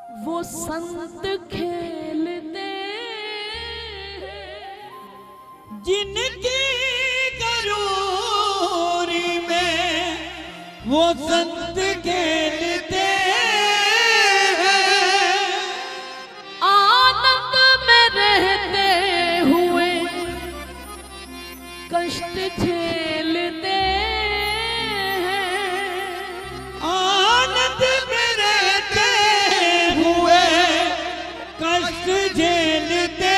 वो संत खेलते जिनकी गरूरी में वो संत खेलते आनंद में रहते हुए कष्ट झेलते आनंद में रहते हुए कष्ट झेलते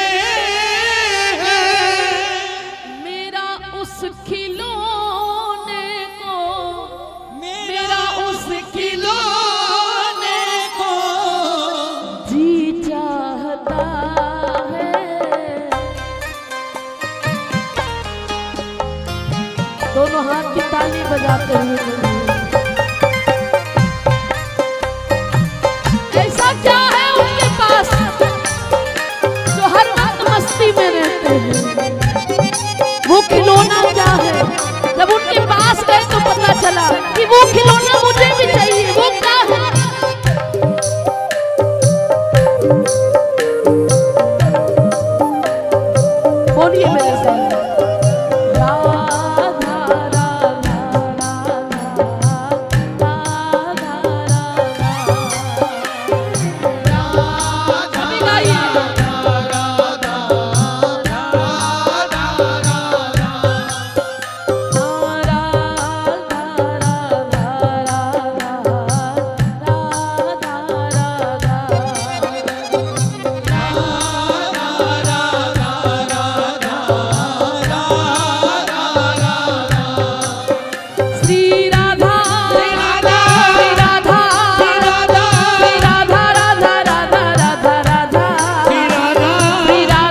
मेरा उस खिलौने को मेरा उस खिलौने को जी चाहता है। दोनों हाथ की ताली बजाते हुए ऐसा क्या है उनके पास जो हर वक्त मस्ती में रहते हैं? वो खिलौना क्या है? जब उनके पास गए तो पता चला कि वो खिलौना मुझे भी चाहिए। वो क्या है? बोलिए मेरे साथ। राधा राधा राधा राधा राधा अभी गाइए।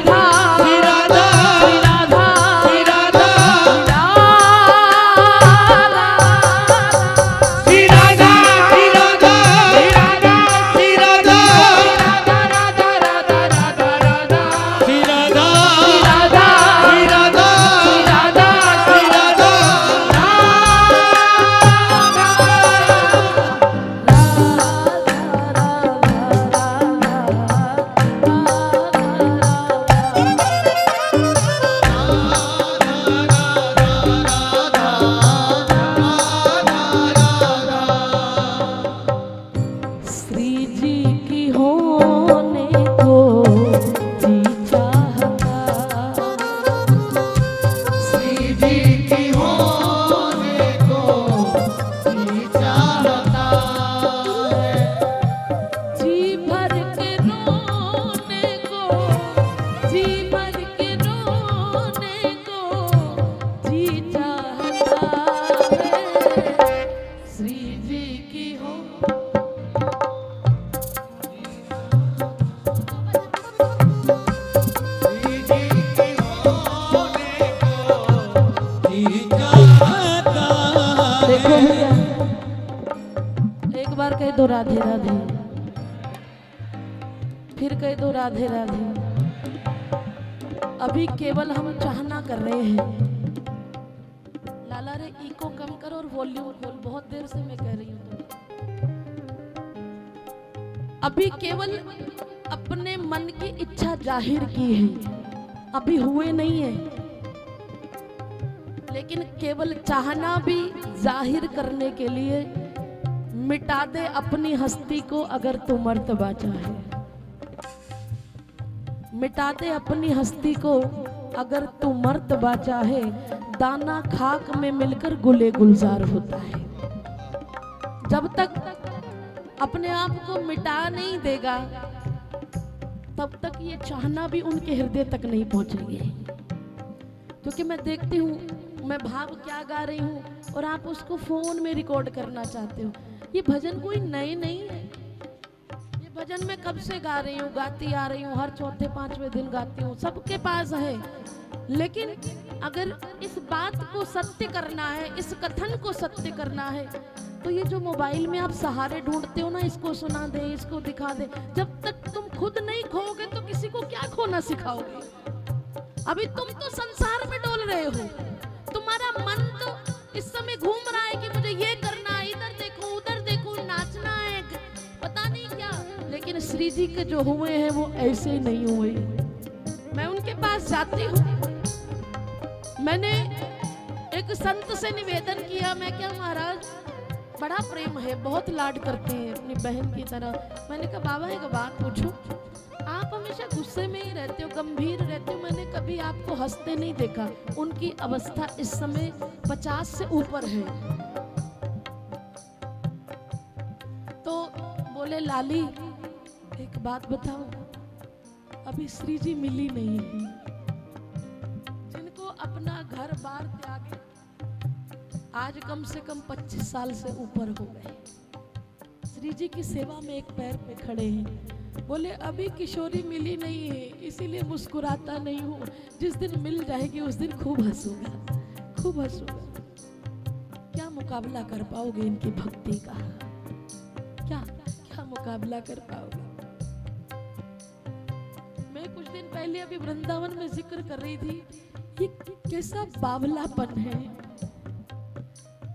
देखो भैया, एक बार कह दो राधे राधे, फिर कह दो राधे राधे। अभी केवल हम चाहना कर रहे हैं। लाला रे इको कम करो और वॉल्यूम खोल, बहुत देर से मैं कह रही हूँ। अभी केवल अपने मन की इच्छा जाहिर की है, अभी हुए नहीं है, लेकिन केवल चाहना भी जाहिर करने के लिए मिटा दे अपनी हस्ती को अगर तू मर्तबा चाहे। मिटा दे अपनी हस्ती को अगर तू मर्तबा चाहे। दाना खाक में मिलकर गुले गुलजार होता है। जब तक अपने आप को मिटा नहीं देगा तब तक ये चाहना भी उनके हृदय तक नहीं पहुंचेगी। क्योंकि मैं देखती हूँ, मैं भाव क्या गा रही हूँ और आप उसको फोन में रिकॉर्ड करना चाहते हो। ये भजन कोई नए नहीं है। ये भजन मैं कब से गा रही हूँ, गाती आ रही हूँ, हर चौथे पांचवें दिन गाती हूँ, सबके पास है। लेकिन अगर इस बात को सत्य करना है, इस कथन को सत्य करना है, तो ये जो मोबाइल में आप सहारे ढूंढते हो ना, इसको सुना दे, इसको दिखा दे, जब तक तुम खुद नहीं खोगे तो किसी को क्या खोना सिखाओगे? अभी तुम तो संसार में डोल रहे हो, तुम्हारा मन तो इस समय घूम रहा है कि मुझे ये करना है, इधर देखो उधर देखो, नाचना है, पता नहीं क्या। लेकिन श्री जी के जो हुए हैं वो ऐसे ही नहीं हुए। मैं उनके पास जाती हूँ, मैंने एक संत से निवेदन किया, मैं क्या महाराज बड़ा प्रेम है, बहुत लाड करते हैं अपनी बहन की तरह। मैंने कहा बाबा एक बात पूछूं, आप हमेशा गुस्से में ही रहते हो, गंभीर रहते हो, मैंने कभी आपको हंसते नहीं देखा। उनकी अवस्था इस समय 50 से ऊपर है। तो बोले लाली एक बात बताओ, अभी श्री जी मिली नहीं है, जिनको अपना घर बार त्यागे आज कम से कम 25 साल से ऊपर हो गए, श्री जी की सेवा में एक पैर पे खड़े हैं। बोले अभी किशोरी मिली नहीं है, इसीलिए मुस्कुराता नहीं हूँ, जिस दिन मिल जाएगी उस दिन खूब हंसूंगा, खूब हंसूंगा। क्या मुकाबला कर पाओगे इनकी भक्ति का, क्या क्या मुकाबला कर पाओगे। मैं कुछ दिन पहले अभी वृंदावन में जिक्र कर रही थी, ये कैसा बावलापन है।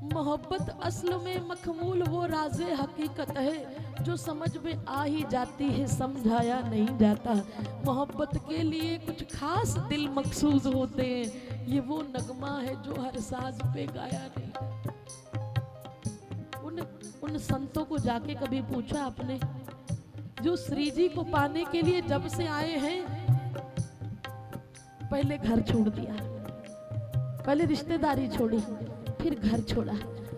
मोहब्बत असल में मखमूल वो राज़े हकीकत है जो समझ में आ ही जाती है, समझाया नहीं जाता। मोहब्बत के लिए कुछ खास दिल मखसूस होते हैं, ये वो नगमा है जो हर साज पे गाया नहीं। उन संतों को जाके कभी पूछा आपने, जो श्री जी को पाने के लिए जब से आए हैं, पहले घर छोड़ दिया, पहले रिश्तेदारी छोड़ी, फिर घर छोड़ा,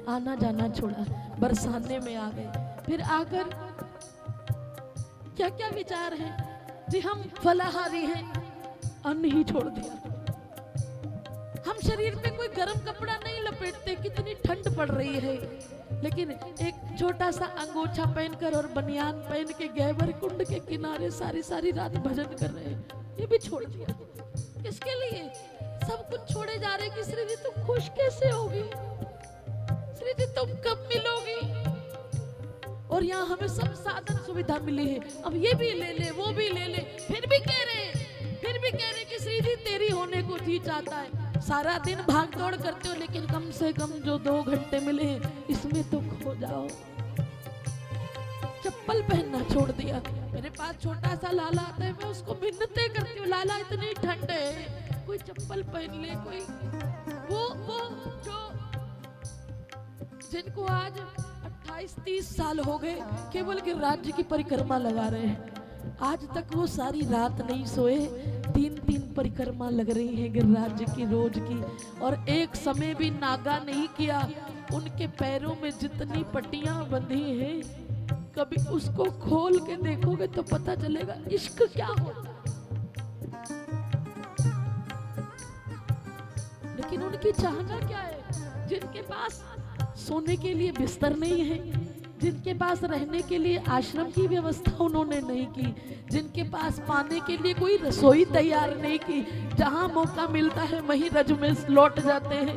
आना जाना छोड़ा, बरसाने में आ गए, फिर आकर क्या क्या विचार है जी, हम फलाहारी हैं, अन्न ही छोड़ दिया। हम शरीर पे कोई गर्म कपड़ा नहीं लपेटते, कितनी ठंड पड़ रही है, लेकिन एक छोटा सा अंगोछा पहनकर और बनियान पहन के गहवर कुंड के किनारे सारी सारी रात भजन कर रहे हैं, ये भी छोड़ दिया। किसके लिए? सब कुछ छोड़े जा रहे कि श्री जी तुम खुश कैसे होगी, श्री जी तुम कब मिलोगी। और यहाँ हमें सब साधन सुविधा मिली है, अब ये भी ले ले वो भी ले ले, फिर भी कह रहे कि श्री जी तेरी होने को जी चाहता है। सारा दिन भाग दौड़ करते हो, लेकिन कम से कम जो 2 घंटे मिले हैं इसमें तो खो जाओ। चप्पल पहनना छोड़ दिया। मेरे पास छोटा सा लाला आता है, मैं उसको मिन्नतें करती हूँ, लाला इतनी ठंड है, कोई चप्पल पहन ले, कोई वो जो जिनको आज 28-30 साल हो गए केवल गिरिराज की परिक्रमा लगा रहे हैं, आज तक वो सारी रात नहीं सोए, 3-3 परिक्रमा लग रही है गिरिराज की रोज की, और एक समय भी नागा नहीं किया। उनके पैरों में जितनी पट्टियां बंधी हैं, कभी उसको खोल के देखोगे तो पता चलेगा इश्क क्या होता। लेकिन उनकी चाहना क्या है? जिनके पास सोने के लिए बिस्तर नहीं है, जिनके पास रहने के लिए आश्रम की व्यवस्था उन्होंने नहीं की, जिनके पास पाने के लिए कोई रसोई तैयार नहीं की, जहां मौका मिलता है वहीं रज में लौट जाते हैं,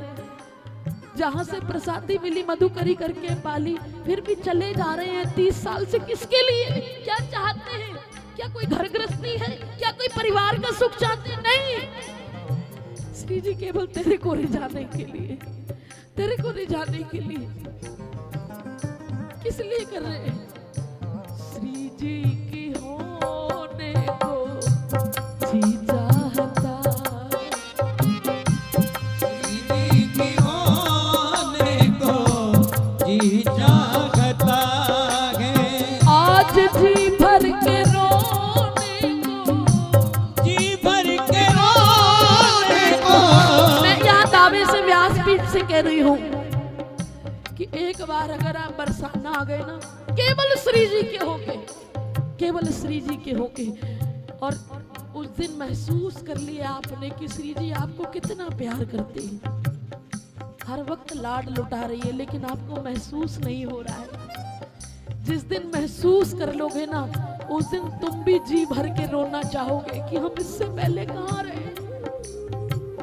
जहां से प्रसादी मिली मधुकरी करके पाली, फिर भी चले जा रहे हैं 30 साल से। किसके लिए? क्या चाहते हैं? क्या कोई घर गृहस्थी है? क्या कोई परिवार का सुख चाहते हैं? नहीं, श्री जी केवल तेरे को रिझाने के लिए, तेरे को रिझाने के लिए। किस लिए कर रहे हैं? श्री जी की होने को जी चाहता, श्री जी की होने को जी चाहता है। आज जी भर के रोने को, जी भर के रोने को। मैं यहाँ दावे से व्यासपीठ से कह रही हूँ कि एक बार अगर आप बरसाना आ गए ना, केवल श्री जी के होके, केवल श्री जी के होके, और उस दिन महसूस कर लिया आपने कि श्री जी आपको कितना प्यार करते हैं, हर वक्त लाड लुटा रही है, लेकिन आपको महसूस नहीं हो रहा है। जिस दिन महसूस कर लोगे ना, उस दिन तुम भी जी भर के रोना चाहोगे कि हम इससे पहले कहाँ रहे,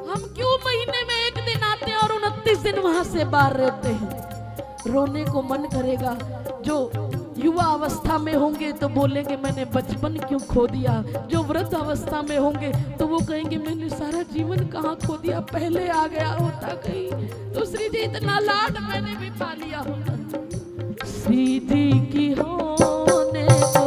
हम क्यों महीने में एक दिन आते हैं और 29 दिन वहां से बाहर रहते हैं। रोने को मन करेगा। जो युवा अवस्था में होंगे तो बोलेंगे मैंने बचपन क्यों खो दिया, जो वृद्ध अवस्था में होंगे तो वो कहेंगे मैंने सारा जीवन कहाँ खो दिया, पहले आ गया होता कहीं तो श्री जी इतना लाड मैंने भी पा लिया होता। श्री जी की होने को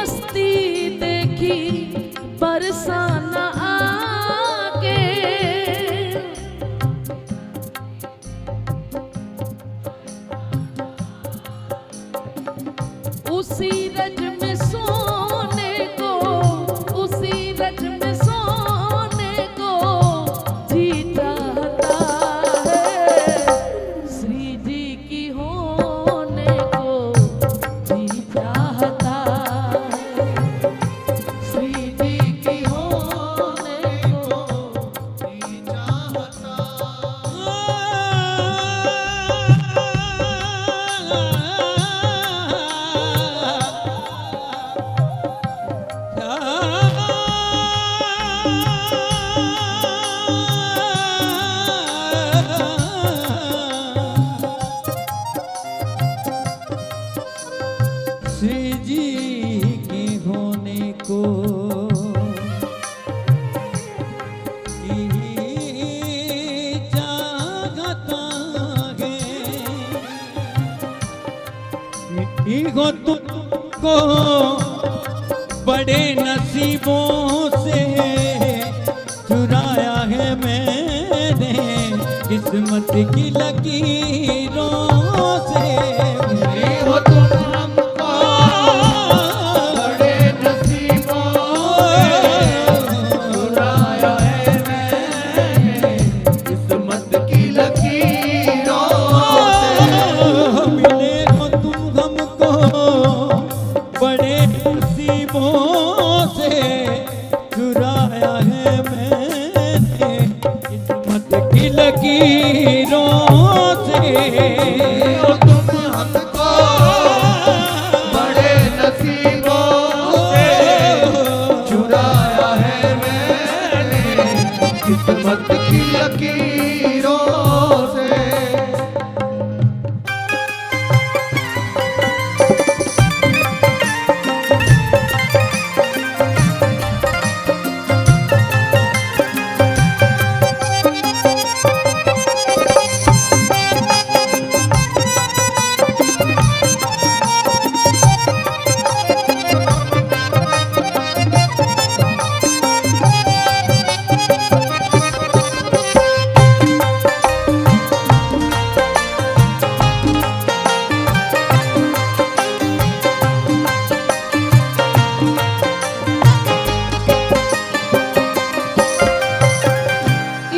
मस्ती देखी बरसाना आके, उसी रज में सोने को, उसी रज में सोने को जी चाहता है, श्री जी की होने को जी चाहता है, श्री जी की होने को जी चाहता श्री जी के होने को ही चाहता है, इहो तुमको बड़े नसीबों से चुराया है मैंने, किस्मत की लकीरों से। हो तुम हमको बड़े नसीबों से चुराया है मैंने, किस्मत की लकीरों से। मिले हो तुम हमको बड़े नसीबों से चुराया है मैंने, किस्मत की लकीरों से। हो तुम हमको बड़े नसीबों से चुराया है मैंने, किस्मत की लकीरों से।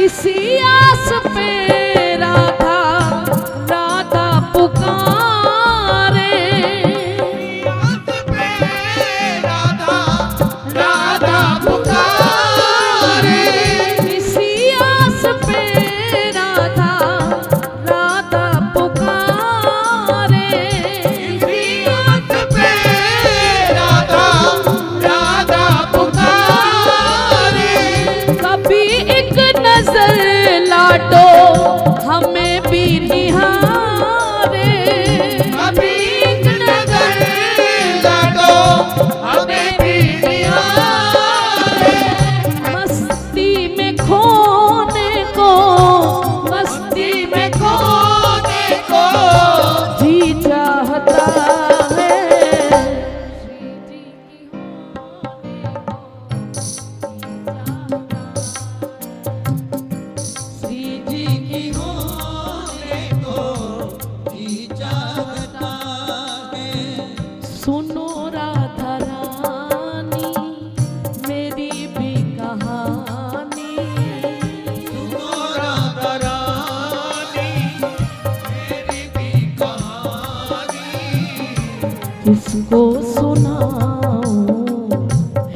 इसी आस पे राधा राधा पुकारे, आस पे राधा राधा पुकारे, इसी आस पे राधा राधा पुकारे, इसी आस पे राधा राधा पुकारे। कभी एक नजर लाडो हमें भी निहारे, अभी एक नजर लाडो हमें भी निहारे। मस्ती में खोने को, मस्ती में खोने को जी चाहता है, श्री जी की होने को जी चाहता है। सुनो राधा रानी मेरी भी कहानी, राधा रानी मेरी भी कहानी। किसको सुनाऊं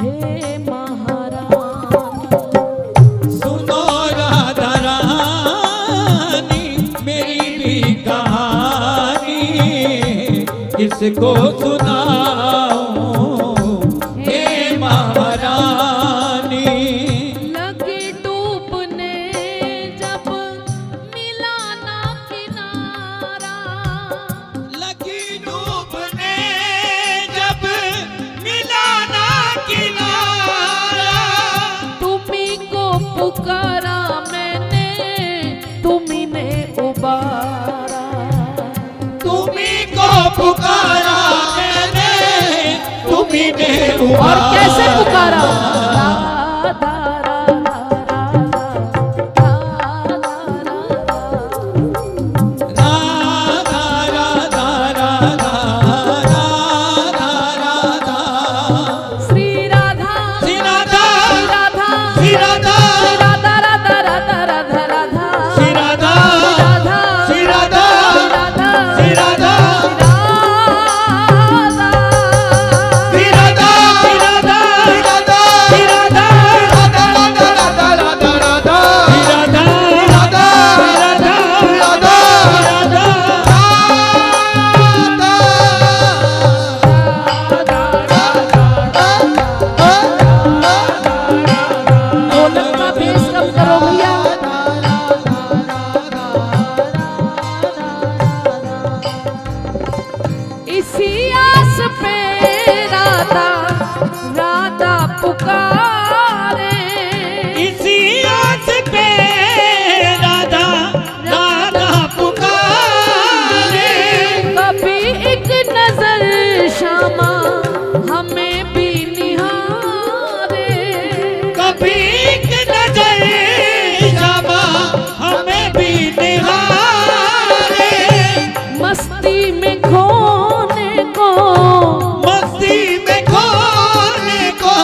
हे महारानी, सुनो राधा रानी मेरी भी कहानी, किसको सुनाऊं हे महारानी। लगे डूबने जब मिला ना किनारा, लगी डूबने जब मिला ना किनारा, तुम्ही को पुकारा मैंने, तुम्ही ने उबारा, तुम्ही को पुकारा मैंने, तुम्ही ने और कैसे उबारा। पुकारा, राधा राधा राधा राधा राधा राधा श्री राधा श्री राधा राधा श्री राधा राधा राधा राधा राधा राधा श्री राधा राधा श्री राधा राधा श्री राधा श्री श्री राधा राधा श्री राधा श्री राधा ढोलक का बेस कम करो भैया। इसी आस पे राधा राधा पुकारे, इसी आस पे राधा राधा पुकारे। कभी एक नजर श्यामा हमें भी निहारे, कभी एक नजर श्यामा हमें भी निहारे। मस्ती में खोने को, मस्ती में खोने को।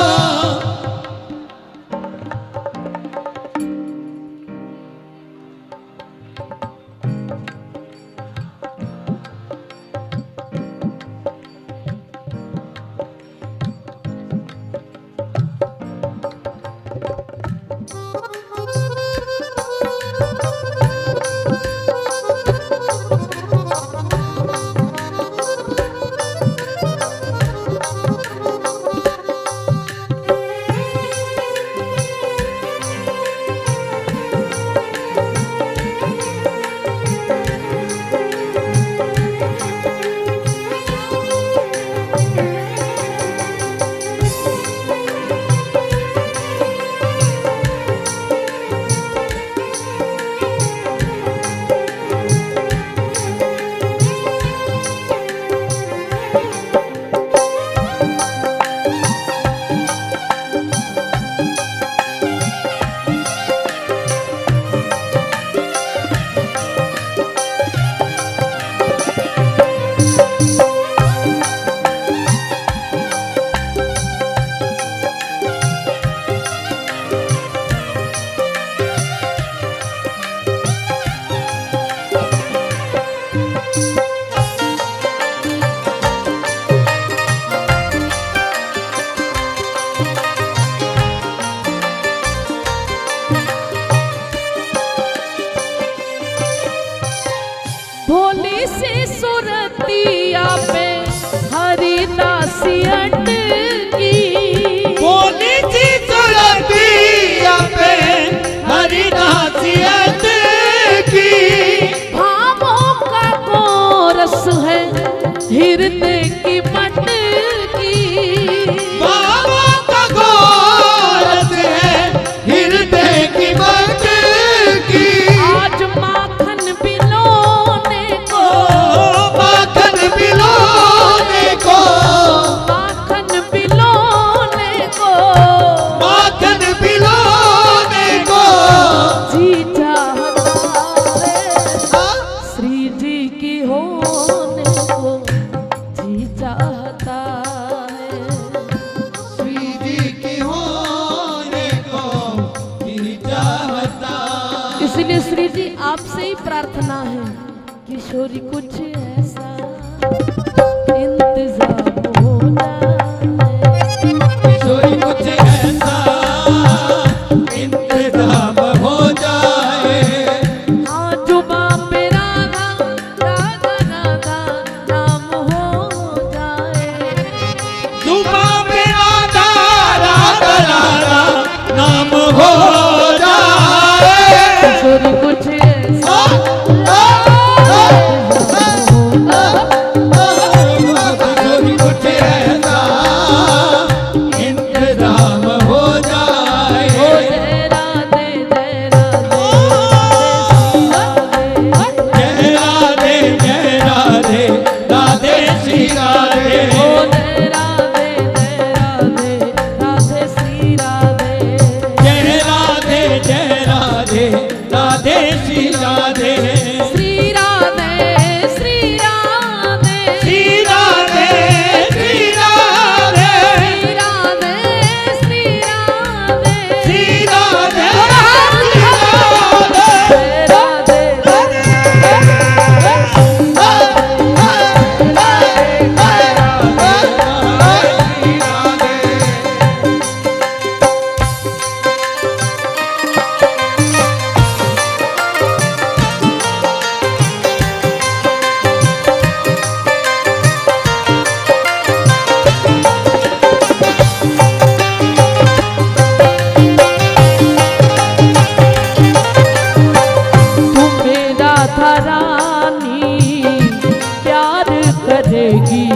भोली सी सुरतिया पे हरिदासी अटकी, बोली सी सुरतिया पे हरिदासियत की। भावों का कोरस है हृदय की मटकी, बाबा का गोरस है हृदय की मत की। आज माखन बिलोने को, माखन पिलोने को, माखन बिलोने को, माखन पिलोने को। जी चाहता है श्री जी की होने को, जी चाहता है। श्री जी की होने को जी चाहता। इसलिए श्री जी आपसे ही प्रार्थना है, किशोरी कुछ ऐसा इंतजाम हो जाए, किशोरी कुछ ऐसा इंतजाम हो जाए। हाँ जुबां पे राधा राधा राधा नाम हो जाए, जुबां पे राधा राधा राधा नाम हो जाए। किशोरी कुछ ऐसा ओ, ओ, ओ, ओ, ओ, रानी प्यार करेगी,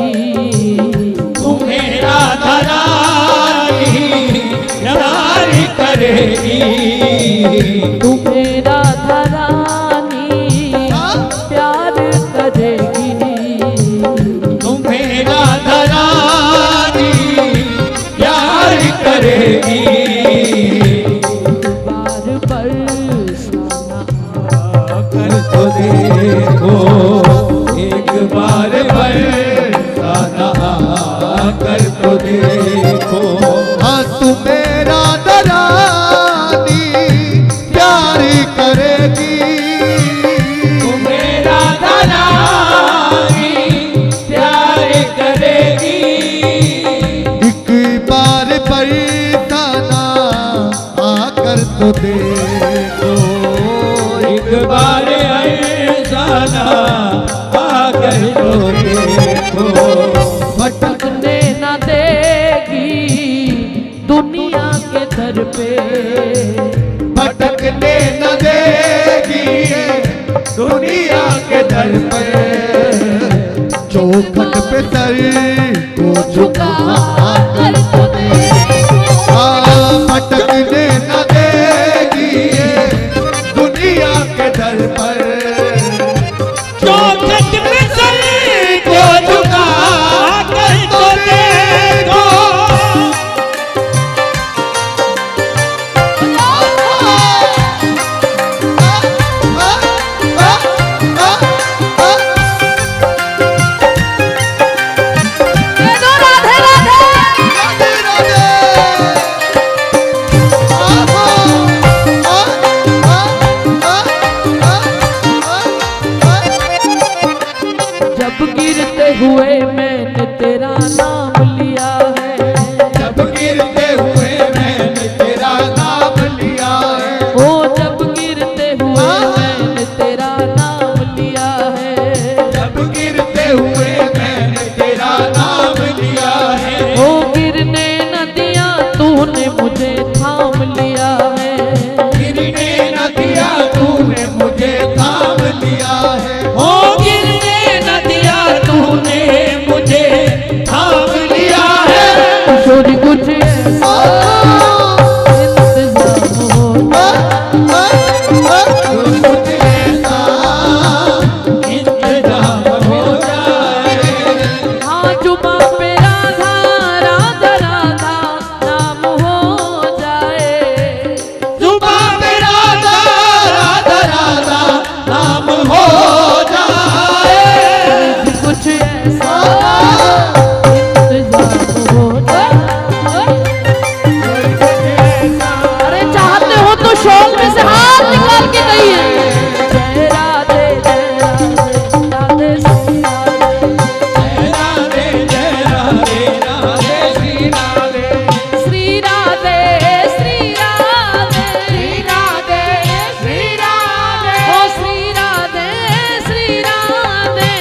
तुम्हें राधा रानी प्यार करेगी, तुम्हें राधा रानी प्यार करेगी, तुम्हें राधा रानी प्यार करेगी। बार बरसाना कर तो देखो एक बार बरसाना कर तो देखो। हाँ तुम्हें राधा रानी प्यार करेगी, तुम्हें राधा रानी प्यार करेगी, एक बार बरसाना आकर तो देखो, एक बार ऐसा ना आकर तो देखो। भटकने न देगी दुनिया के दर पे, भटकने न देगी दुनिया के दर पर, चौखट पे सर को झुका कर तो देखो। हाँ भटकने न देगी दुनिया के दर पर, चौखट पे सर को झुका कर तो देखो। जब गिरते हुए मैंने तेरा नाम लिया है, जब गिरते हुए मैंने तेरा नाम लिया है, ओ जब गिरते हुए मैंने तेरा नाम लिया है, जब गिरते हुए मैंने तेरा नाम लिया है, ओ गिरने न दिया तूने मुझे थाम लिया है, गिरने न दिया तूने मुझे थाम लिया है, ओ गिरने न दिया तूने मुझे थाम लिया है। छोड़ी कुछ ऐसा इंतजाम हो कुछ ऐसा इंतजाम हो जाए, हाँ जुबा पे राधा राधा राधा नाम हो जाए, जुबान पे राधा राधा राधा नाम हो जाए। कुछ ऐसा इंतजाम हो जाए। अरे चाहते हो तो शौक में से हाथ निकाल के कहिए, जय राधे राधे श्री राधे, जय राधे राधे श्री राधे, श्री राधे श्री राधे, श्री राधे ओ श्री राधे श्री राधे,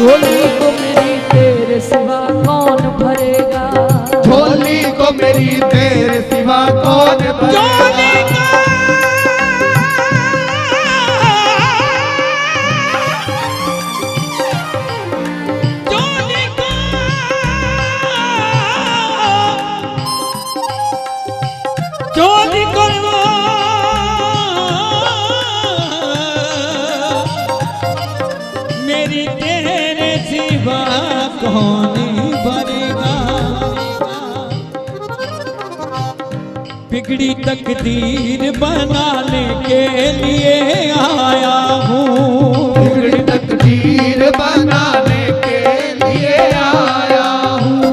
झोली को मेरी तेरे सिवा कौन भरेगा, झोली को मेरी तेरे सिवा कौन भरेगा, चोरी करो मेरी तेरे सिवा कौन भरेगा। बिगड़ी तकदीर बनाने के लिए आया हूँ, बिगड़ी तकदीर हीर बनाने के लिए आया हूँ।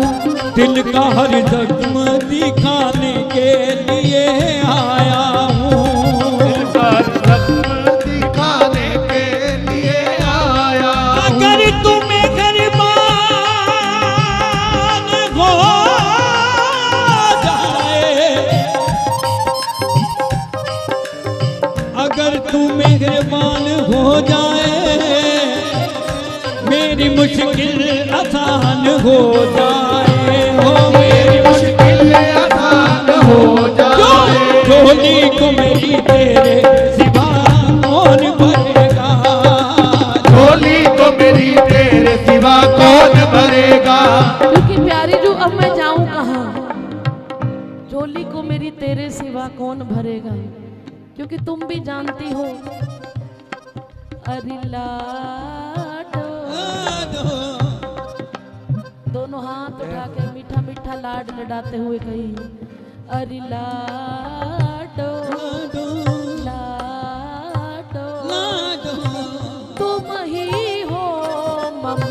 दिल का हर जख्म दिखाने के लिए आया हूँ। दिल का जख्म दिखाने के लिए आया हूँ। अगर तुम्हें गरीबान हो जाए, अगर तू मेहरबान हो जाए, मेरी मुश्किल आसान हो जाए, हो मेरी मुश्किल आसान हो जाए। झोली को मेरी तेरे सिवा कौन भरेगा, झोली को मेरी तेरे सिवा कौन भरेगा। क्योंकि प्यारी जो अब मैं जाऊं कहाँ, झोली को मेरी तेरे सिवा कौन भरेगा। क्योंकि तुम भी जानती हो, अरे लाडो, दोनों हाथ उठा के मीठा मीठा लाड लडाते हुए कही, अरे लाडो लाडो, तुम ही हो मम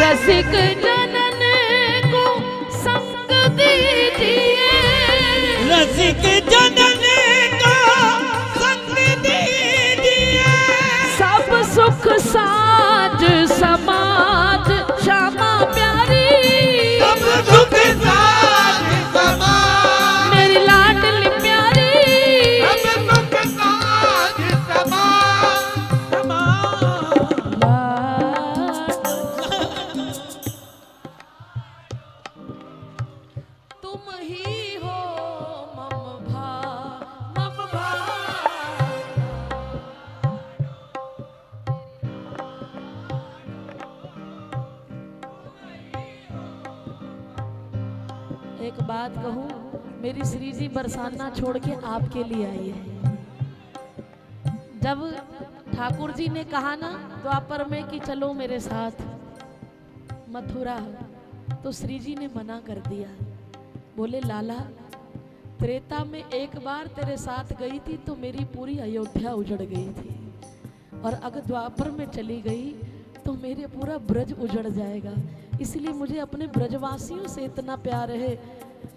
रसिक जनन को संग दीजिए, रसिक जनन को संग दीजिए। सब सुख साज समाज श्यामा प्यारी, सब सुख साज समाज मेरी लाडली प्यारी, सब सुख साज समाज तुम ही हो मम भा एक बात कहूँ, मेरी श्री जी बरसाना छोड़ के आपके लिए आई है। जब ठाकुर जी ने कहा ना द्वापर में कि चलो मेरे साथ मथुरा, तो श्री जी ने मना कर दिया। बोले लाला, त्रेता में एक बार तेरे साथ गई थी तो मेरी पूरी अयोध्या उजड़ गई थी, और अगर द्वापर में चली गई तो मेरे पूरा ब्रज उजड़ जाएगा। इसलिए मुझे अपने ब्रजवासियों से इतना प्यार है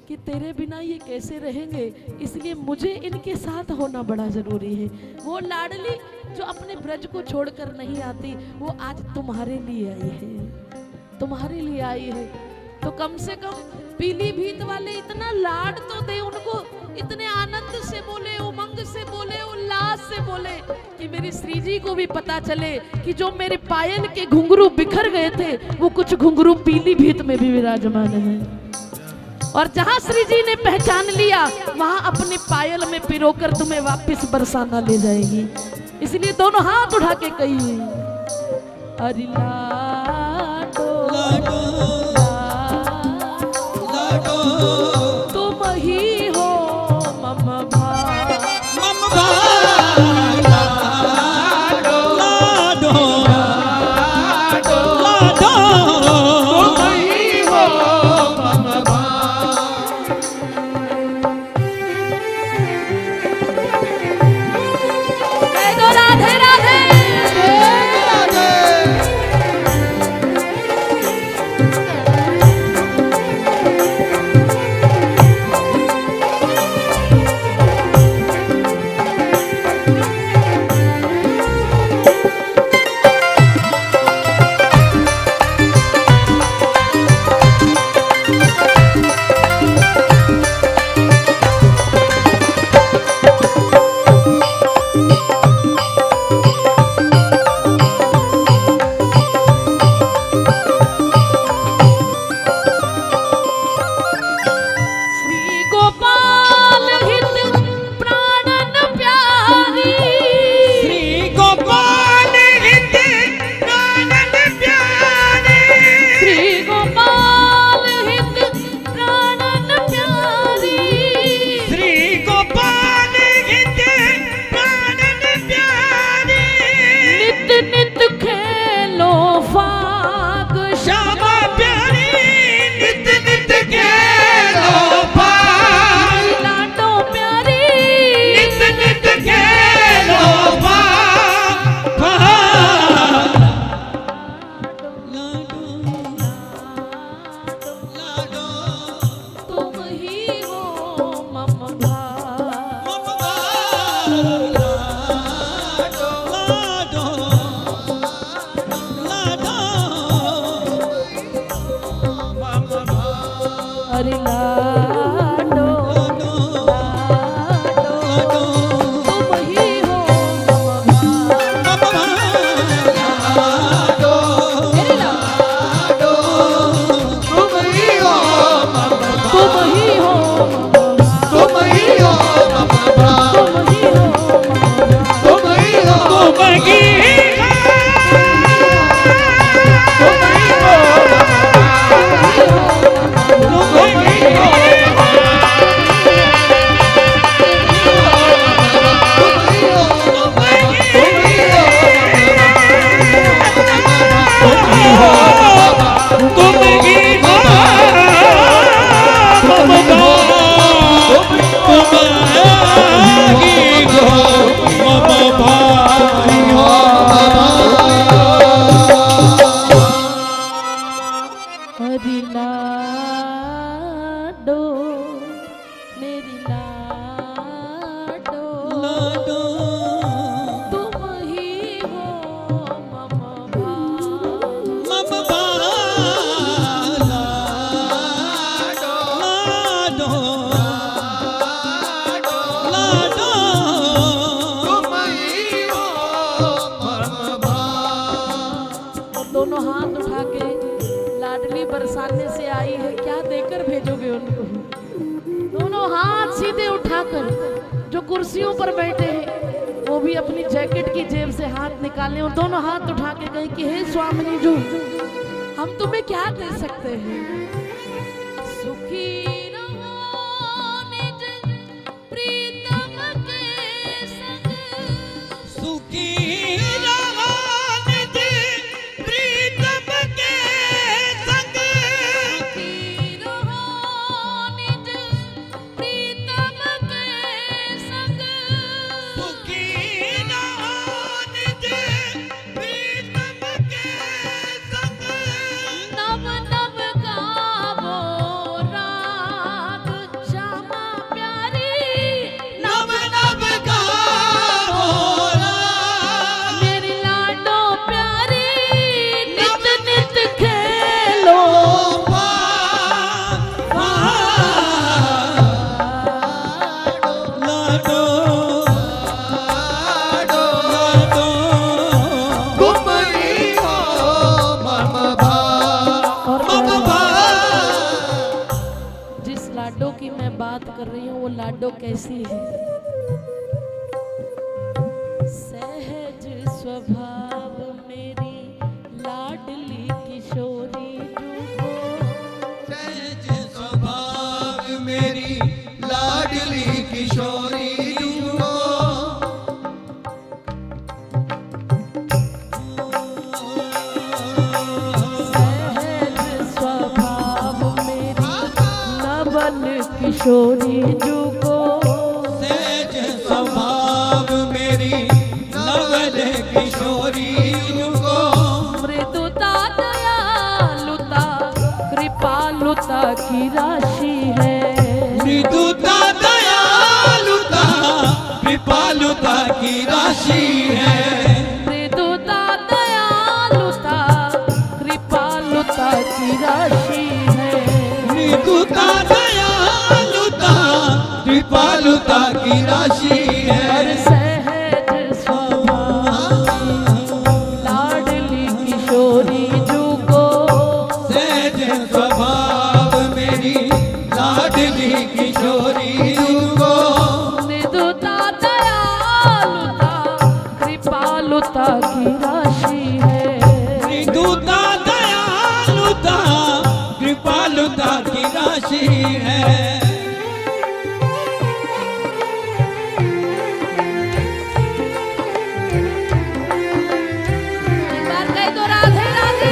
कि तेरे बिना ये कैसे रहेंगे, इसलिए मुझे इनके साथ होना बड़ा जरूरी है। वो लाडली जो अपने ब्रज को छोड़कर नहीं आती, वो आज तुम्हारे लिए आई है, तुम्हारे लिए आई है। तो कम से कम पीलीभीत वाले इतना लाड तो दे उनको, इतने आनंद से बोले, उमंग से बोले, उल्लास से बोले कि मेरी श्री जी को भी पता चले कि जो मेरे पायल के घुंघरू बिखर गए थे, वो कुछ घुंघरू पीलीभीत में भी विराजमान हैं। और जहां श्री जी ने पहचान लिया, वहां अपने पायल में पिरोकर तुम्हें वापस बरसाना ले जाएगी। इसलिए दोनों हाथ उठा के कहिए, अरे लाडो लाडो तुम ही हो मम भाई, मम भाई लाडो लाडो लाडो तुम ही हो मम जय गो राधे राधे। अरे लाडो लाडो तुम ही हो मम लाडो लाडो तुम ही हो मम तुम ही हो तुम ही हो मम तुम ही हो तुम ही हो तुम ही हरि लाडो मेरी लाडो तुम ही हो मम दोनों हाथ उठा के लाडली बरसाने से आई है, क्या देकर भेजोगे उनको? दोनों हाथ सीधे उठाकर, जो कुर्सियों पर बैठे हैं वो भी अपनी जैकेट की जेब से हाथ निकाले और दोनों हाथ उठा के गए कि हे स्वामिनी जी, हम तुम्हें क्या दे सकते हैं? सुखी लाडो की मैं बात कर रही हूँ, वो लाडो कैसी है। सहज स्वभाव मेरी लाडली किशोरी जुगो, सहज स्वभाव मेरी लाडली किशोरी जुगो, सहज स्वभाव मेरी नवल किशोरी जुगो, सहज स्वभाव मेरी नवल किशोरी जुगो, मृदुता दयालुता कृपालुता की राशि है। मृदुता दयालुता कृपालुता की राशि है। मृदुता दयालुता कृपालुता की राशि है। मृदुता दयालुता कृपालुता की राशि है। और सहज स्वभाव लाडली किशोरी जुगो, सहज स्वभाव मेरी लाडली किशोरी जुगो, मृदुता दयालुता कृपालुता की राशि है। मृदुता दयालुता कृपालुता की राशि है। एक बार कह दो राधे राधे।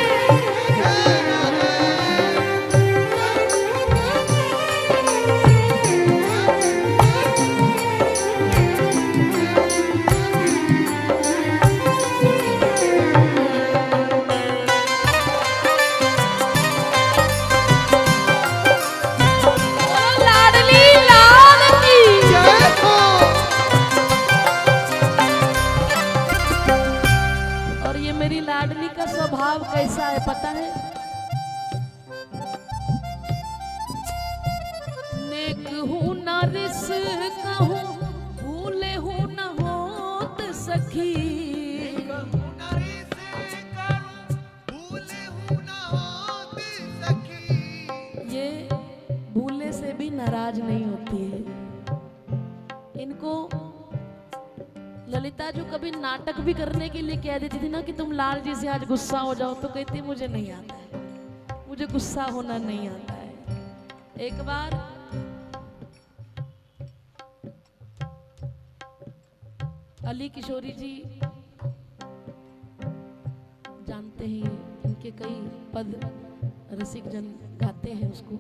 बोलो लाडली लाल की। और ये मेरी लाडली का स्वभाव कैसा है पता है? नेक हूँ ना रिस कहूँ, भूले हूँ न होत सखी। ये भूले से भी नाराज नहीं होती है। इनको ललिता जो कभी नाटक भी करने के लिए कह देती थी ना कि तुम लाल जी से आज गुस्सा हो जाओ, तो कहती मुझे नहीं आता है, मुझे गुस्सा होना नहीं आता है। एक बार अली किशोरी जी जानते हैं, इनके कई पद रसिक जन गाते हैं उसको।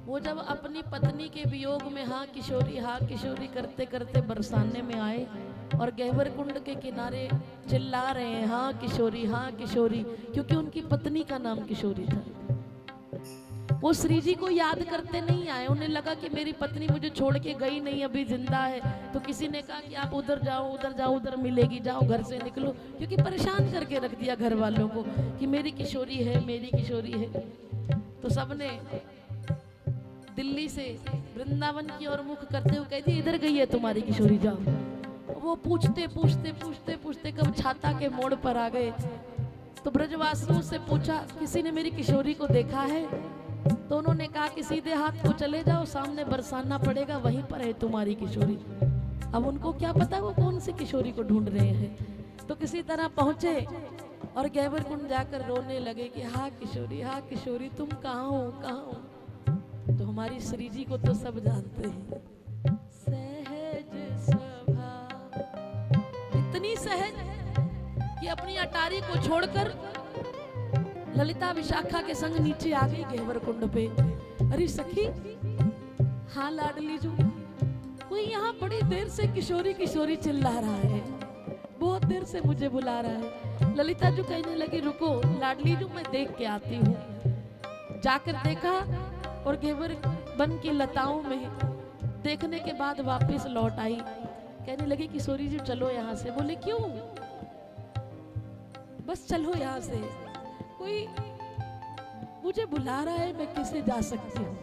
वो जब अपनी पत्नी के वियोग में हाँ किशोरी करते करते बरसाने में आए और गहवर कुंड के किनारे चिल्ला रहे हैं हाँ किशोरी, क्योंकि उनकी पत्नी का नाम किशोरी था। वो श्री जी को याद करते नहीं आए, उन्हें लगा कि मेरी पत्नी मुझे छोड़ के गई नहीं, अभी जिंदा है। तो किसी ने कहा कि आप उधर जाओ उधर मिलेगी, जाओ घर से निकलो, क्योंकि परेशान करके रख दिया घर वालों को कि मेरी किशोरी है। तो सबने दिल्ली से वृंदावन की ओर मुख करते हुए कहती इधर गई है तुम्हारी किशोरी, जाओ। वो पूछते कब छाता के मोड़ पर आ गए तो ब्रजवासियों से पूछा किसी ने मेरी किशोरी को देखा है? तो उन्होंने कहा कि सीधे हाथ को चले जाओ, सामने बरसाना पड़ेगा, वहीं पर है तुम्हारी किशोरी। अब उनको क्या पता वो कौन सी किशोरी को ढूंढ रहे हैं। तो किसी तरह पहुंचे और गहवर कुंड जाकर रोने लगे कि हाँ किशोरी तुम कहाँ हो। तो हमारी श्री जी को तो सब जानते हैं, सहज स्वभाव, इतनी सहज कि अपनी अटारी को छोड़कर ललिता विशाखा के संग नीचे आ गई गहवर कुंड पे। अरे सखी, हाँ लाडली जो, कोई यहाँ बड़ी देर से किशोरी चिल्ला रहा है, बहुत देर से मुझे बुला रहा है। ललिता जो कहने लगी रुको लाडली जो मैं देख के आती हूँ। जाकर देखा और घेवर बन की लताओं में देखने के बाद वापस लौट आई। कहने लगी किशोरी जी चलो यहाँ से। बोले क्यों? बस चलो यहाँ से, कोई मुझे बुला रहा है, मैं कैसे जा सकती हूँ,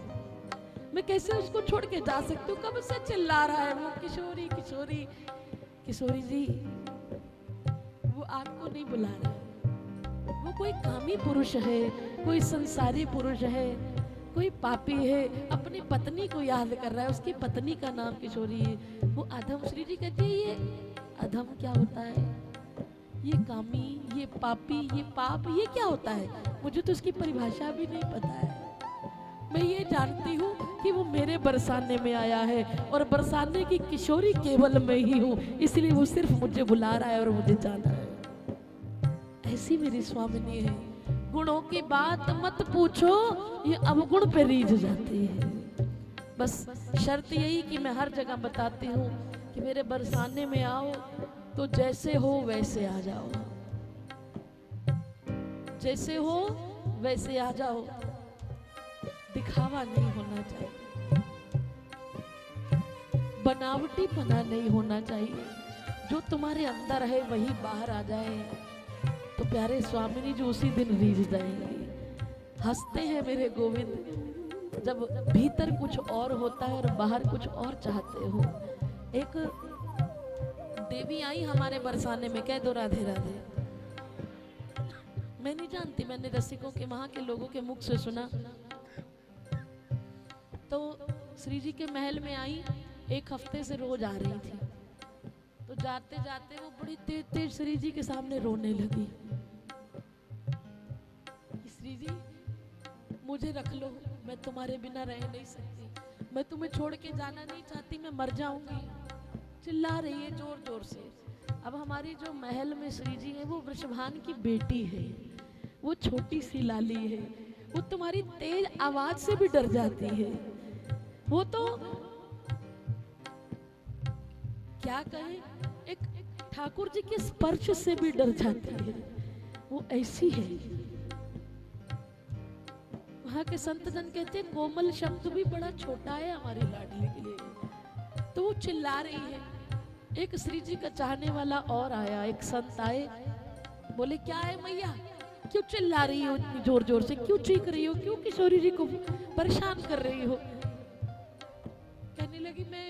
मैं कैसे उसको छोड़ के जा सकती हूँ? कब से चिल्ला रहा है वो किशोरी जी, वो आपको नहीं बुला रहा है, वो कोई कामी पुरुष है, कोई संसारी पुरुष है, कोई पापी है अपनी पत्नी को याद कर रहा है, उसकी पत्नी का नाम किशोरी है, वो अधम। श्री जी कहते हैं ये अधम क्या होता है, ये कामी, ये पापी, ये पाप, ये क्या होता है? मुझे तो इसकी परिभाषा भी नहीं पता है। मैं ये जानती हूँ कि वो मेरे बरसाने में आया है और बरसाने की किशोरी केवल मैं ही हूँ, इसलिए वो सिर्फ मुझे बुला रहा है और मुझे जाना है। ऐसी मेरी स्वामिनी है। गुणों की बात मत पूछो, ये अवगुण पे रीझ जाती है। बस शर्त यही कि मैं हर जगह बताती हूँ कि मेरे बरसाने में आओ तो जैसे हो वैसे आ जाओ, जैसे हो वैसे आ जाओ, दिखावा नहीं होना चाहिए, बनावटी पना नहीं होना चाहिए। जो तुम्हारे अंदर है वही बाहर आ जाए तो प्यारे स्वामिनी जी उसी दिन रीझ जाएंगे। हंसते हैं मेरे गोविंद जब भीतर कुछ और होता है और बाहर कुछ और चाहते हो। एक देवी आई हमारे बरसाने में, कह दो राधे राधे। मैं नहीं जानती, मैंने रसिकों के वहां के लोगों के मुख से सुना। तो श्री जी के महल में आई, एक हफ्ते से रोज आ रही थी। तो जाते जाते वो बड़ी तेज तेज श्री जी के सामने रोने लगी। श्री जी मुझे रख लो, मैं तुम्हारे बिना रह नहीं सकती, मैं तुम्हें छोड़ के जाना नहीं चाहती, मैं मर जाऊंगी। चिल्ला रही है जोर जोर से। अब हमारी जो महल में श्री जी है वो वृषभान की बेटी है, वो छोटी सी लाली है, वो तुम्हारी तेज आवाज से भी डर जाती है। वो तो क्या कहे, एक ठाकुर जी के स्पर्श से भी डर जाती है, वो ऐसी है। वहां के संत जन कहते हैं कोमल शब्द भी बड़ा छोटा है हमारी लाडली के लिए। तो वो चिल्ला रही है। एक श्री जी का चाहने वाला और आया, एक संत आए, बोले क्या है मैया, क्यों चिल्ला रही हो इतनी जोर जोर से, क्यों चीख रही हो, क्यों किशोरी जी को परेशान कर रही हो? कहने लगी मैं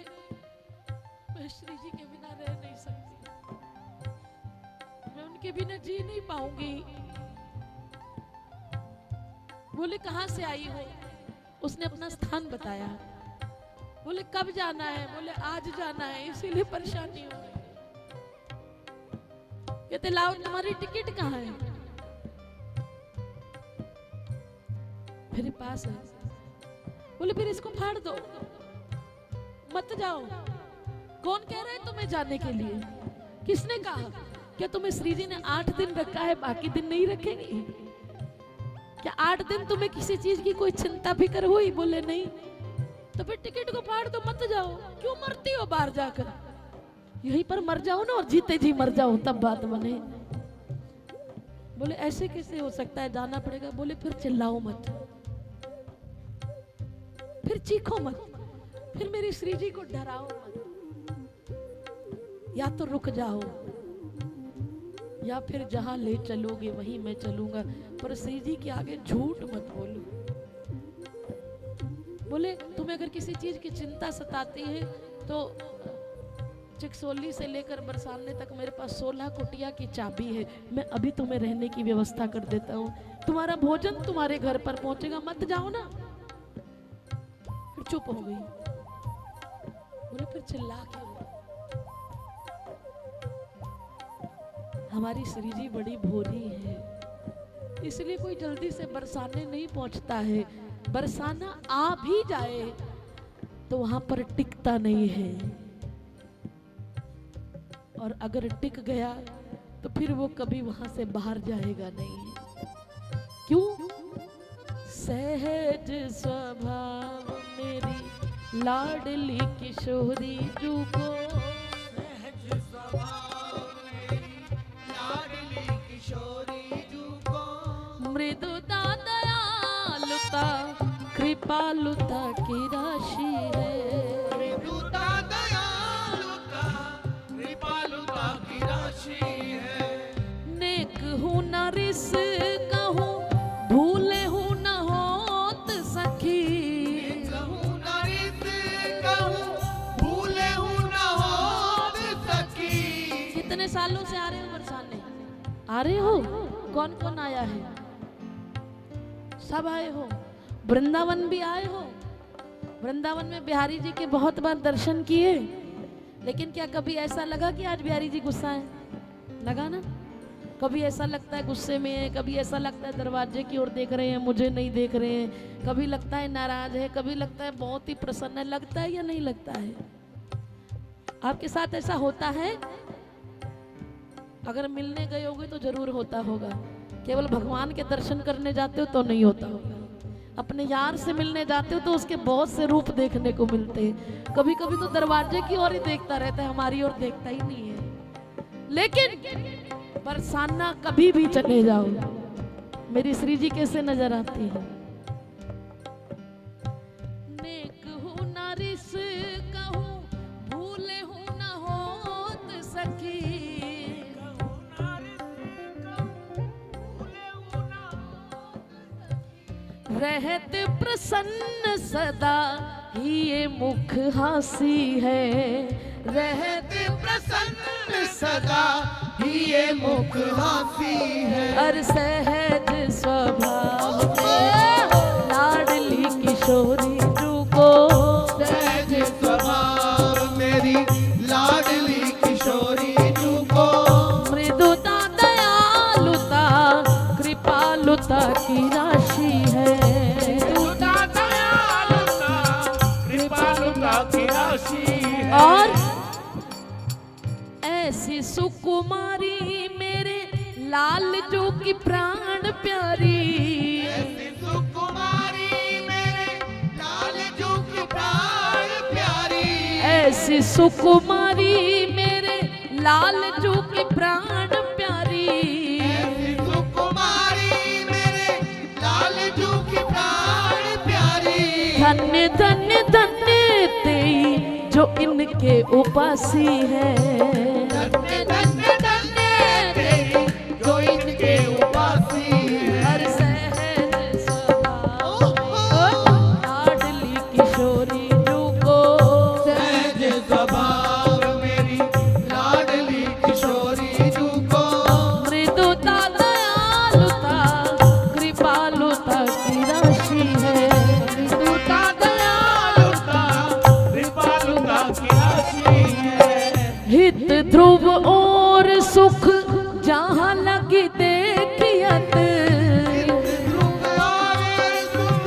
श्री जी के बिना रह नहीं सकती, मैं उनके बिना जी नहीं पाऊंगी। बोले कहां से आई हो? उसने अपना स्थान बताया। बोले कब जाना है? बोले आज जाना है, इसीलिए परेशानी हो गई। कहते लाओ तुम्हारी टिकट कहाँ है? मेरे पास है। बोले फिर इसको फाड़ दो, मत जाओ। कौन कह रहा है तुम्हें जाने के लिए? किसने कहा? क्या तुम्हें श्री जी ने 8 दिन रखा है, बाकी दिन नहीं रखेंगे? क्या 8 दिन तुम्हें किसी चीज की कोई चिंता फिक्र हुई? बोले नहीं। तो फिर टिकट को फाड़ दो, मत जाओ। क्यों मरती हो बाहर जाकर? यहीं पर मर जाओ ना और जीते जी मर जाओ, तब बात बने। बोले ऐसे कैसे हो सकता है, जाना पड़ेगा। बोले फिर चिल्लाओ मत, फिर चीखो मत, फिर मेरी श्री जी को डराओ मत। या तो रुक जाओ या फिर जहां ले चलोगे वहीं मैं चलूंगा, पर श्री जी के आगे झूठ मत बोलो। बोले तुम्हें अगर किसी चीज की चिंता सताती है तो चिकसोली से लेकर बरसाने तक मेरे पास 16 कुटिया की चाबी है, मैं अभी तुम्हें रहने की व्यवस्था कर देता हूँ, तुम्हारा भोजन तुम्हारे घर पर पहुंचेगा, मत जाओ ना। फिर चुप हो गई। बोले फिर चिल्ला क्यों? हमारी श्री जी बड़ी भोली है, इसलिए कोई जल्दी से बरसाने नहीं पहुंचता है। बरसाना आ भी जाए तो वहां पर टिकता नहीं है, और अगर टिक गया तो फिर वो कभी वहां से बाहर जाएगा नहीं। क्यों? सहज स्वभाव मेरी लाडली किशोरी जू को, सहज स्वभाव मेरी लाडली किशोरी जू को, मृदुता दयालुता कृपालुता की राशि है। मृदुता दयालुता कृपालुता की राशि है। नेक हूँ न रिस कहूँ, भूले हूँ न होत सखी, कहूँ न रिस कहूँ, भूले हूँ न होत सखी। कितने सालों से आ रहे हो बरसाने? आ रहे हो? कौन कौन आया है? सब आए हो? वृंदावन भी आए हो, वृंदावन में बिहारी जी के बहुत बार दर्शन किए, लेकिन क्या कभी ऐसा लगा कि आज बिहारी जी गुस्सा है? लगा ना? कभी ऐसा लगता है गुस्से में है, कभी ऐसा लगता है दरवाजे की ओर देख रहे हैं, मुझे नहीं देख रहे हैं, कभी लगता है नाराज है, कभी लगता है बहुत ही प्रसन्न है। लगता है या नहीं लगता है? आपके साथ ऐसा होता है? अगर मिलने गए होगे तो जरूर होता होगा। केवल भगवान के दर्शन करने जाते हो तो नहीं होता होगा। अपने यार से मिलने जाते हो तो उसके बहुत से रूप देखने को मिलते हैं। कभी कभी तो दरवाजे की ओर ही देखता रहता है, हमारी ओर देखता ही नहीं है। लेकिन बरसाना कभी भी चले जाओ, मेरी श्री जी कैसे नजर आती है। नेक हूं ना रिस कहूं, भूले हूं ना होत सखी, रहत प्रसन्न सदा ही ये मुख हासी है, रहत प्रसन्न सदा ही ये मुख हासी है। हर सहज स्वभाव में लाडली किशोरी को, सहज स्वभाव मेरी लाडली किशोरी को, मृदुता दयालुता कृपालुता की राशि है, मृदुता दयालुता कृपालुता की राशि है। और ऐसी सुकुमारी मेरे लाल जो की प्राण प्यारी, ऐसी सुकुमारी मेरे लाल जो की प्राण प्यारी, ऐसी सुकुमारी मेरे लाल जो की प्राण प्यारी, ऐसी सुकुमारी मेरे लाल जो की प्राण प्यारी। धन्य धन्य धन्य तेई जो इनके उपासी है, धन्य धन्य धन्य तेरी जो इनके उपासी है। हर सहज स्वभाव में लाडली किशोरी जो को, सहज स्वभाव मेरी लाडली किशोरी जो को, मृदुता दयालुता कृपालुता की राशि है, मृदुता दयालुता कृपालुता की राशि है। हित ध्रुव और सुख जहाँ लगी देखियत, ध्रुव और सुख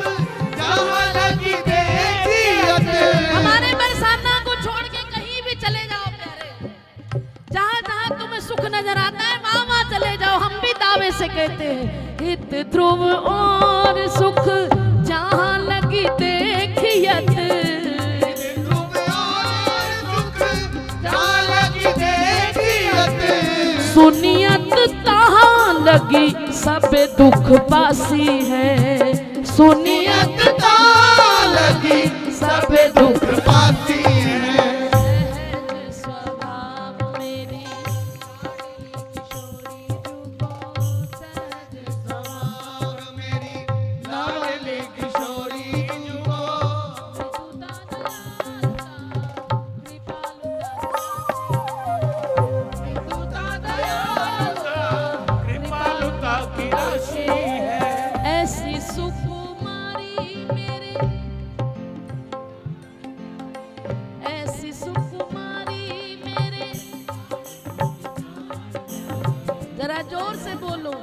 जहाँ लगी देखियत, हमारे बरसाना को छोड़ के कहीं भी चले जाओ प्यारे, जहाँ जहाँ तुम्हें सुख नजर आता है वहाँ वहाँ चले जाओ। हम भी दावे से कहते हैं हित ध्रुव और सुख जहाँ लगी देखियत, ध्रुव और सुख जहाँ लगी देखियत, सुनियत तहाँ लगी सब दुख पासी है, सुनियत जहाँ लगी सब दुख पाती है। सहज स्वभाव मेरी सहज और मेरी लाडली किशोरी को, मृदुता दयालुता कृपालुता की राशि है। ऐसी सुकुमारी मेरे, ऐसी सुकुमारी मेरे, जरा जोर से बोलो,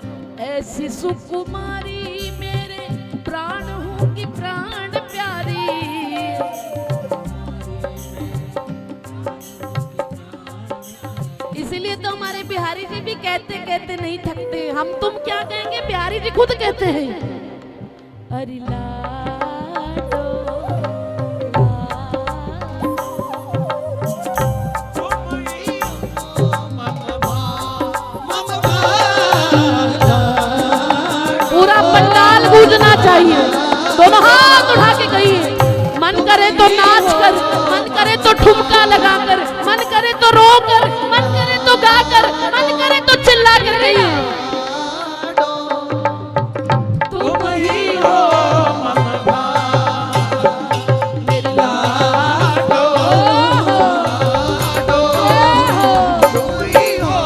ऐसी सुकुमारी मेरे प्राण हूँ कि प्राण प्यारी, इसीलिए तो हमारे बिहारी जी भी कहते कहते नहीं थकते। हम तुम क्या कहेंगे, बिहारी जी खुद कहते हैं अरे लाडो पूरा पंडाल गूंजना चाहिए। दोनों हाथ उठा के कहिए, मन करे तो नाच कर, मन करे तो ठुमका लगा कर, मन करे तो रो कर, मन करे तो गा कर, मन करे तो चिल्ला कर कहिए तुम ही हो मेरी लाडो। तुम ही हो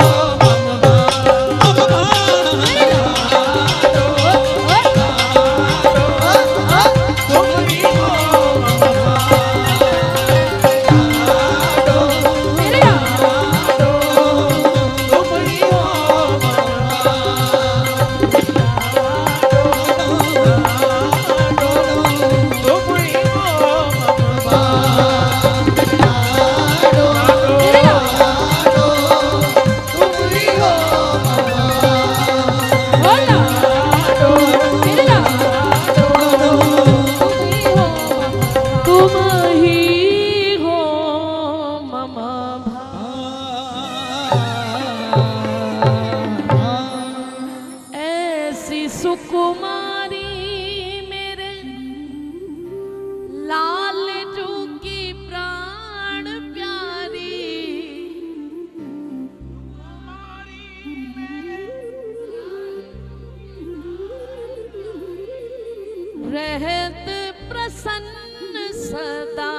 प्रसन्न सदा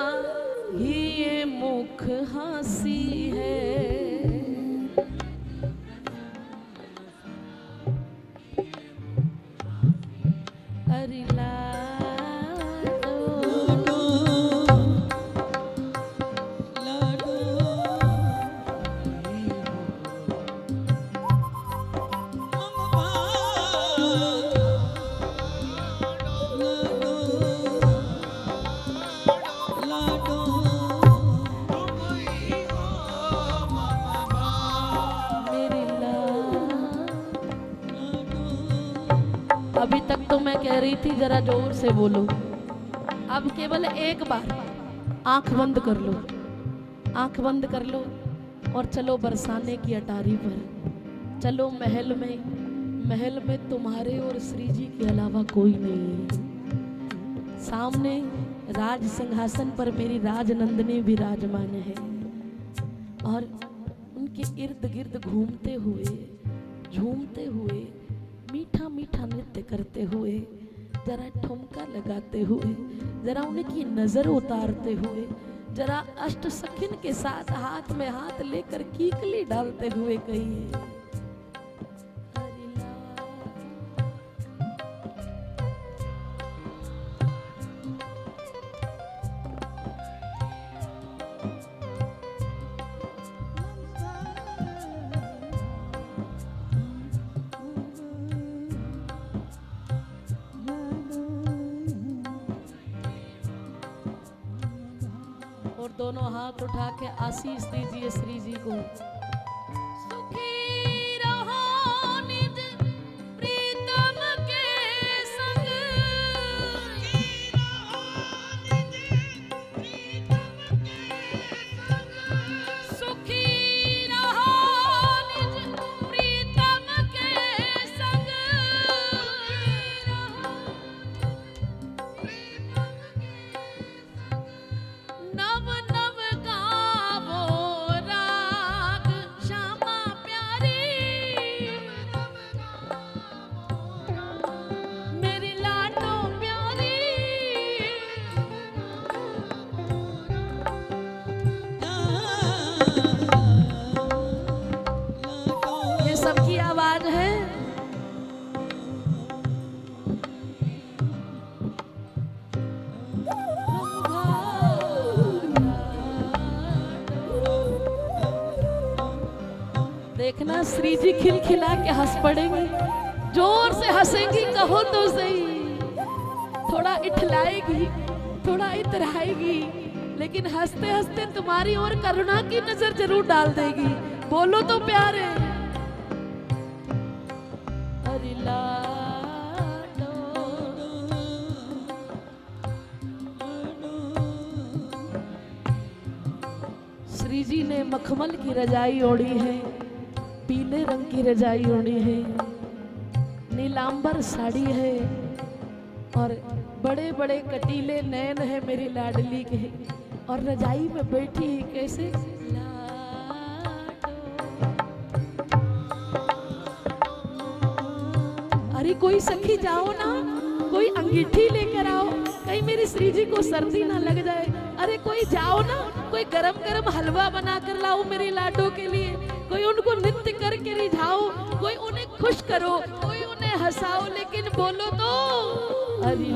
ही ये मुख हंसी है। अरे अभी तक तो मैं कह रही थी जरा जोर से बोलो, अब केवल एक बार आंख बंद कर लो, आंख बंद कर लो और चलो बरसाने की अटारी पर। चलो महल में तुम्हारे और श्री जी के अलावा कोई नहीं है। सामने राज सिंहासन पर मेरी राजनंदिनी विराजमान है और उनके इर्द गिर्द घूमते हुए, झूमते हुए, मीठा मीठा नृत्य करते हुए, जरा ठुमका लगाते हुए, जरा उनकी नजर उतारते हुए, जरा अष्ट सखिन के साथ हाथ में हाथ लेकर कीकली डालते हुए कहिए, और दोनों हाथ उठा के आशीष दीजिए श्री जी को। सुखी रहो निज प्रीतम के संग, सुखी रहो निज प्रीतम के संग, नव नव गावो राग श्यामा प्यारी, मेरी लाडो प्यारी। ये सबकी आवाज है। देखना श्री जी खिलखिला के हंस पड़ेंगे, जोर से हंसेंगी, कहो तो सही। थोड़ा इठलाएगी, थोड़ा इतराएगी, लेकिन हंसते हंसते तुम्हारी ओर करुणा की नजर जरूर डाल देगी। बोलो तो प्यारे। अरे लाडो, श्री जी ने मखमल की रजाई ओढ़ी है, पीले रंग की रजाई ओढ़ी है, नीलांबर साड़ी है और बड़े बड़े कटीले नैन है मेरी लाडली के, और रजाई में बैठी है कैसे। अरे कोई सखी जाओ ना, कोई अंगीठी लेकर आओ, कहीं मेरी श्री जी को सर्दी ना लग जाए। अरे कोई जाओ ना, कोई गरम गरम हलवा बना कर लाओ मेरी लाडो के लिए, कोई उनको नृत्य करके रिझाओ, कोई उन्हें खुश करो, कोई उन्हें हंसाओ, लेकिन बोलो तो अरे